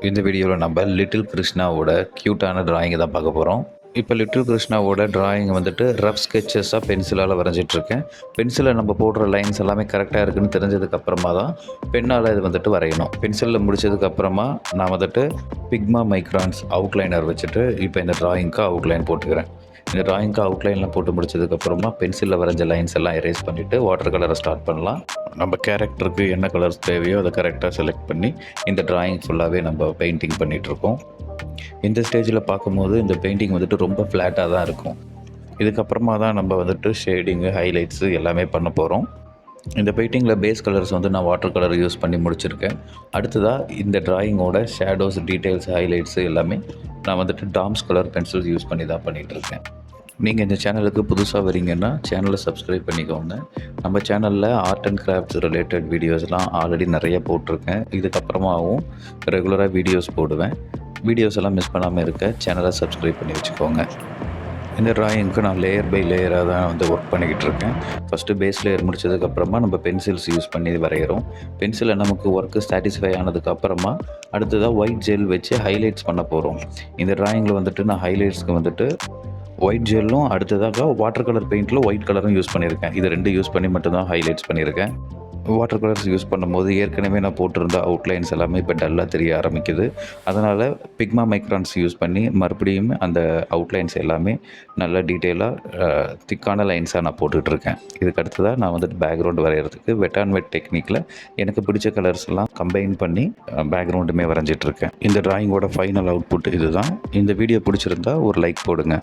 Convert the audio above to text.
இந்த வீடியோவில் நம்ம லிட்டில் கிருஷ்ணாவோட க்யூட்டான டிராயிங்கை தான் பார்க்க போகிறோம். இப்போ லிட்டில் கிருஷ்ணாவோட டிராயிங் வந்துட்டு ரஃப் ஸ்கெச்சஸாக பென்சிலால் வரைஞ்சிட்ருக்கேன். பென்சிலில் நம்ம போடுற லைன்ஸ் எல்லாமே கரெக்டாக இருக்குதுன்னு தெரிஞ்சதுக்கப்புறமா தான் பெண்ணால் இது வந்துட்டு வரையணும். பென்சிலில் முடித்ததுக்கப்புறமா நான் வந்துட்டு பிக்மா மைக்ரான்ஸ் அவுட்லைனர் வச்சுட்டு இப்போ இந்த டிராயிங்க்கு அவுட்லைன் போட்டுக்கிறேன். இந்த டிராயிங்க்கு அவுட்லைன்லாம் போட்டு முடிச்சதுக்கப்புறமா பென்சிலில் வரைஞ்ச லைன்ஸ் எல்லாம் எரேஸ் பண்ணிவிட்டு வாட்டர் கலரை ஸ்டார்ட் பண்ணலாம். நம்ம கேரக்டருக்கு என்ன கலர்ஸ் தேவையோ அதை கரெக்டாக செலக்ட் பண்ணி இந்த டிராயிங் ஃபுல்லாகவே நம்ம பெயிண்டிங் பண்ணிகிட்ருக்கோம். இந்த ஸ்டேஜில் பார்க்கும்போது இந்த பெயிண்டிங் வந்துட்டு ரொம்ப ஃப்ளாட்டாக தான் இருக்கும். இதுக்கப்புறமா தான் நம்ம வந்துட்டு ஷேடிங்கு, ஹைலைட்ஸு எல்லாமே பண்ண போகிறோம். இந்த பெயிண்டிங்கில் பேஸ் கலர்ஸ் வந்து நான் வாட்டர் கலர் யூஸ் பண்ணி முடிச்சிருக்கேன். அடுத்ததாக இந்த டிராயிங்கோட ஷேடோஸ், டீட்டெயில்ஸ், ஹைலைட்ஸு எல்லாமே நான் வந்துட்டு டாம்ஸ் கலர் பென்சில்ஸ் யூஸ் பண்ணி தான் பண்ணிகிட்ருக்கேன். நீங்கள் இந்த சேனலுக்கு புதுசாக வரீங்கன்னா சேனலை சப்ஸ்கிரைப் பண்ணிக்கோங்க. நம்ம சேனலில் ஆர்ட் அண்ட் கிராஃப்ட்ஸ் ரிலேட்டட் வீடியோஸ்லாம் ஆல்ரெடி நிறைய போட்டிருக்கேன். இதுக்கப்புறமாவும் ரெகுலராக வீடியோஸ் போடுவேன். வீடியோஸ் எல்லாம் மிஸ் பண்ணாமல் இருக்க சேனலை சப்ஸ்கிரைப் பண்ணி வச்சுக்கோங்க. இந்த டிராயிங்க்கு நான் லேயர் பை லேயராக தான் வந்து ஒர்க் பண்ணிக்கிட்டு இருக்கேன். ஃபஸ்ட்டு பேஸ் லேயர் முடிச்சதுக்கப்புறமா நம்ம பென்சில்ஸ் யூஸ் பண்ணி வரைகிறோம். பென்சிலில் நமக்கு ஒர்க்கு சாட்டிஸ்ஃபை ஆனதுக்கப்புறமா அடுத்ததாக ஒயிட் ஜெல் வச்சு ஹைலைட்ஸ் பண்ண போகிறோம். இந்த டிராயிங்கில் வந்துட்டு நான் ஹைலைட்ஸ்க்கு வந்துட்டு ஒயிட் ஜெல்லும் அடுத்ததாக வாட்டர் கலர் பெயிண்டில் ஒயிட் கலரும் யூஸ் பண்ணியிருக்கேன். இது 2 யூஸ் பண்ணி மட்டும்தான் ஹைலைட்ஸ் பண்ணியிருக்கேன். வாட்டர் கலர்ஸ் யூஸ் பண்ணும்போது ஏற்கனவே நான் போட்டிருந்த அவுட்லைன்ஸ் எல்லாமே இப்போ டல்லாக தெரிய ஆரம்பிக்குது. அதனால் பிக்மா மைக்ரான்ஸ் யூஸ் பண்ணி மறுபடியும் அந்த அவுட்லைன்ஸ் எல்லாமே நல்ல டீட்டெயிலாக திக்கான லைன்ஸாக நான் போட்டுட்ருக்கேன். இதுக்கு அடுத்ததாக நான் வந்துட்டு பேக்ரவுண்ட் வரைகிறதுக்கு வெட் அண்ட் வெட் டெக்னிக்கில் எனக்கு பிடிச்ச கலர்ஸ் எல்லாம் கம்பைன் பண்ணி பேக்ரவுண்டுமே வரைஞ்சிட்ருக்கேன். இந்த டிராயிங்கோட ஃபைனல் அவுட்புட் இது தான். இந்த வீடியோ பிடிச்சிருந்தா ஒரு லைக் போடுங்க.